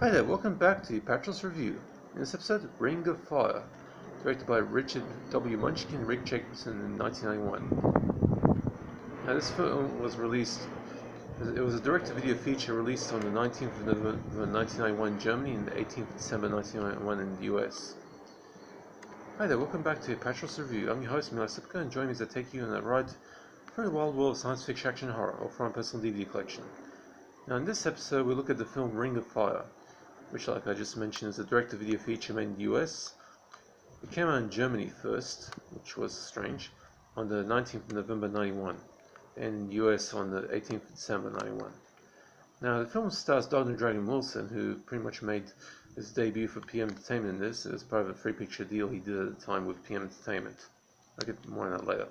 Hi there, welcome back to Apatros Review. In this episode, Ring of Fire, directed by Richard W. Munchkin and Rick Jacobson in 1991. Now this film was released, it was a direct-to-video feature released on the 19th of November 1991 in Germany and the 18th of December 1991 in the US. Hi there, welcome back to Apatros Review. I'm your host, Mila Sipka, and join me as I take you on that ride through the wild world of science fiction, action, and horror, all from my personal DVD collection. Now in this episode, we look at the film Ring of Fire, which, like I just mentioned, is a direct-to-video feature made in the US. It came out in Germany first, which was strange, on the 19th of November 91, and in the US on the 18th of December 91. Now, the film stars Donald Dragon Wilson, who pretty much made his debut for PM Entertainment in this as part of a free-picture deal he did at the time with PM Entertainment. I'll get more on that later.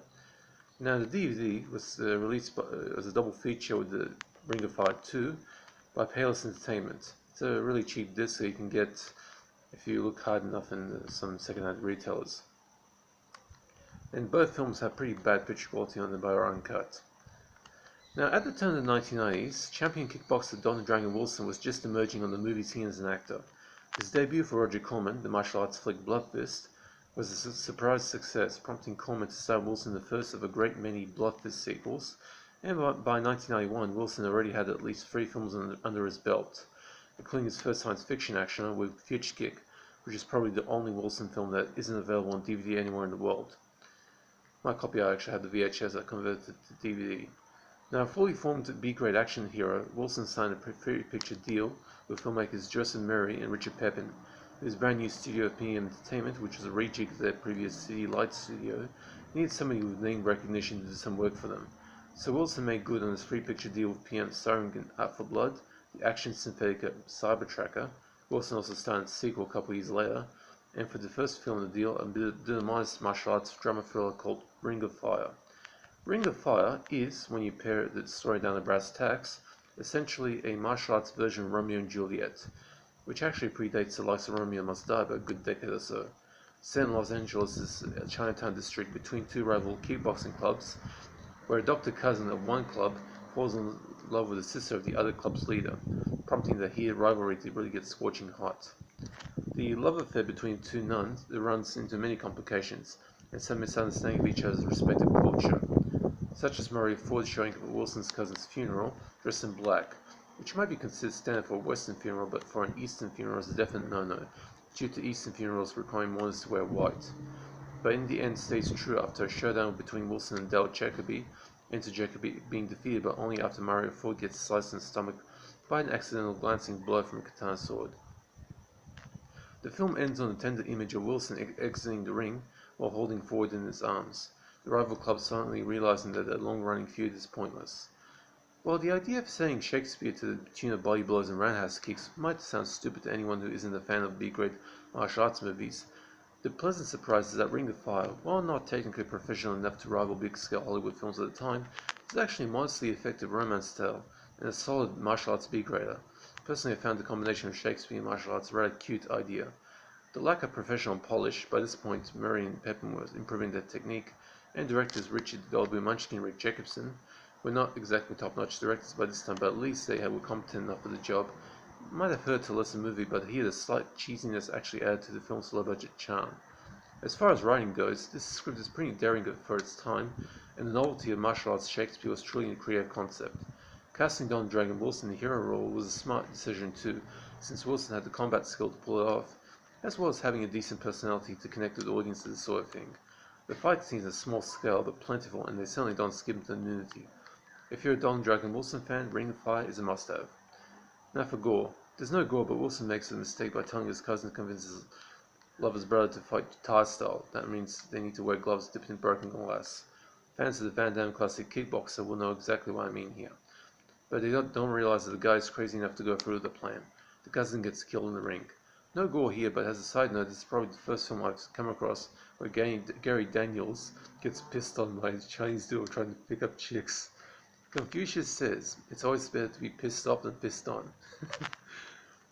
Now, the DVD was released as a double feature with the Ring of Fire 2 by Payless Entertainment. It's a really cheap disc that you can get if you look hard enough in some second-hand retailers. And both films have pretty bad picture quality on them by uncut. Now, at the turn of the 1990s, champion kickboxer Don Dragon Wilson was just emerging on the movie scene as an actor. His debut for Roger Corman, the martial arts flick Blood Fist, was a surprise success, prompting Corman to star Wilson in the first of a great many Blood Fist sequels, and by 1991, Wilson already had at least 3 films under his belt, including his first science fiction action with Future Kick, which is probably the only Wilson film that isn't available on DVD anywhere in the world. My copy I actually had the VHS I converted to DVD. Now, a fully formed B-grade action hero, Wilson signed a free-picture deal with filmmakers Joseph Murray and Richard Pepin. His brand new studio of PM Entertainment, which was a rejig of their previous City Lights studio, needed somebody with name recognition to do some work for them. So Wilson made good on his free-picture deal with PM, starring in Out for Blood, the action synthetic Cyber Tracker. Wilson also starred in a sequel a couple of years later, and for the first film of the deal, a dynamized martial arts drama thriller called Ring of Fire. Ring of Fire is, when you pare the story down to brass tacks, essentially a martial arts version of Romeo and Juliet, which actually predates the likes of Romeo Must Die by a good decade or so. Set in Los Angeles is a Chinatown district between 2 rival kickboxing clubs, where a doctor cousin of one club falls in love with the sister of the other club's leader, prompting the heated rivalry to really get scorching hot. The love affair between 2 nuns runs into many complications and some misunderstanding of each other's respective culture, such as Maria Ford showing up at Wilson's cousin's funeral dressed in black, which might be considered standard for a Western funeral, but for an Eastern funeral is a definite no-no, due to Eastern funerals requiring mourners to wear white. But in the end stays true after a showdown between Wilson and Del Jacobi, and Jacobi being defeated but only after Mario Ford gets sliced in the stomach by an accidental glancing blow from a katana sword. The film ends on a tender image of Wilson exiting the ring while holding Ford in his arms, the rival club silently realizing that their long-running feud is pointless. While the idea of saying Shakespeare to the tune of body blows and roundhouse kicks might sound stupid to anyone who isn't a fan of B-grade martial arts movies, the pleasant surprise is that Ring of Fire, while not technically professional enough to rival big-scale Hollywood films at the time, is actually a modestly effective romance tale and a solid martial arts B-grader. Personally, I found the combination of Shakespeare and martial arts a rather cute idea. The lack of professional polish, by this point Murray and Pepin were improving their technique, and directors Richard W. Munchkin and Rick Jacobson were not exactly top-notch directors by this time, but at least they were competent enough for the job. Might have hurt to listen to the movie, but here the slight cheesiness actually added to the film's low-budget charm. As far as writing goes, this script is pretty daring for its time, and the novelty of martial arts Shakespeare was truly a creative concept. Casting Don Dragon Wilson in the hero role was a smart decision too, since Wilson had the combat skill to pull it off, as well as having a decent personality to connect with the audience to this sort of thing. The fight scenes are small scale but plentiful, and they certainly don't skip into the nudity. If you're a Don Dragon Wilson fan, Ring of Fire is a must-have. Now for gore. There's no gore, but Wilson makes a mistake by telling his cousin to convince his lover's brother to fight Thai style. That means they need to wear gloves dipped in broken glass. Fans of the Van Damme classic Kickboxer will know exactly what I mean here. But they don't realize that the guy is crazy enough to go through with the plan. The cousin gets killed in the ring. No gore here, but as a side note, this is probably the first film I've come across where Gary Daniels gets pissed on by a Chinese dude trying to pick up chicks. Confucius says, it's always better to be pissed off than pissed on.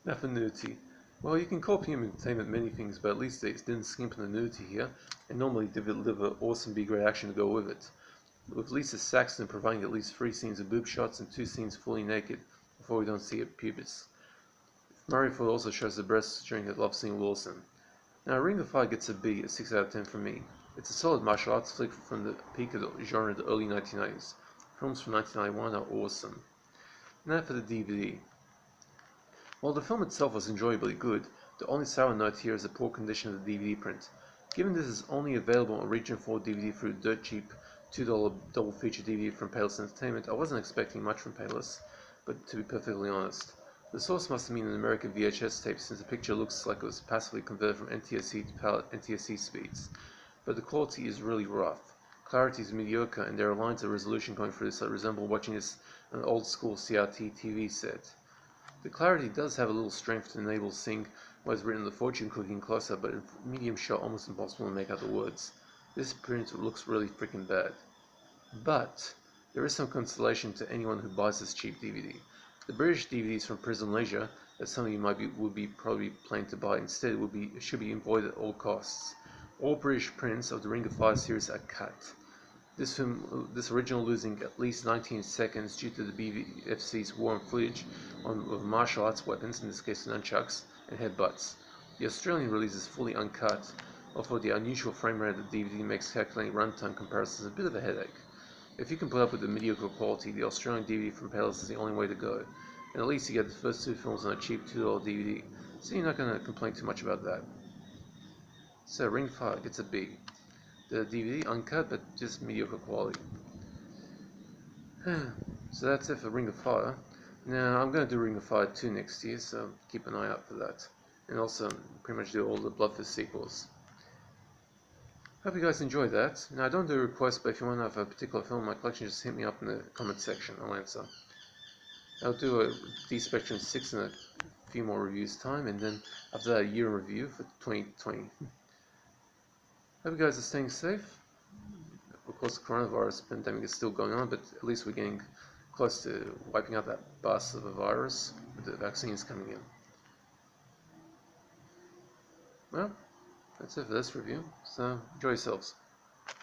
Now for nudity. Well, you can call PM Entertainment many things, but at least they didn't skimp on the nudity here, and normally deliver awesome B-grade action to go with it. With Lisa Saxton providing at least 3 scenes of boob shots and 2 scenes fully naked, before we don't see her pubis. Murray Ford also shows the breasts during her love scene with Wilson. Now, Ring of Fire gets a B, a 6 out of 10 from me. It's a solid martial arts flick from the peak of the genre in the early 1990s. Films from 1991 are awesome. Now for the DVD. While the film itself was enjoyably good, the only sour note here is the poor condition of the DVD print. Given this is only available on Region 4 DVD through dirt cheap $2 double feature DVD from Payless Entertainment, I wasn't expecting much from Payless, but to be perfectly honest. The source must have been an American VHS tape since the picture looks like it was passively converted from NTSC to PAL NTSC speeds, but the quality is really rough. Clarity is mediocre, and there are lines of resolution going through this that resemble watching this on an old school CRT TV set. The clarity does have a little strength to enable seeing what is written in the fortune cookie closer, but in medium shot almost impossible to make out the words. This print looks really freaking bad. But there is some consolation to anyone who buys this cheap DVD. The British DVDs from Prism Leisure that some of you would be probably planning to buy instead should be avoided at all costs. All British prints of the Ring of Fire series are cut. This original losing at least 19 seconds due to the BFC's war on footage of martial arts weapons, in this case nunchucks, and headbutts. The Australian release is fully uncut, although the unusual frame rate of the DVD makes calculating runtime comparisons a bit of a headache. If you can put up with the mediocre quality, the Australian DVD from Payless is the only way to go, and at least you get the first two films on a cheap $2 DVD, so you're not going to complain too much about that. So Ring of Fire gets a B. The DVD uncut, but just mediocre quality. So that's it for Ring of Fire. Now I'm going to do Ring of Fire 2 next year, so keep an eye out for that. And also pretty much do all the Bloodfist sequels. Hope you guys enjoyed that. Now I don't do requests, but if you want to have a particular film in my collection, just hit me up in the comment section. I'll answer. I'll do a D-Spectrum 6 in a few more reviews time, and then after that a year in review for 2020. Hope you guys are staying safe. Of course, the coronavirus pandemic is still going on, but at least we're getting close to wiping out that bust of a virus with the vaccines coming in. Well, that's it for this review, so enjoy yourselves.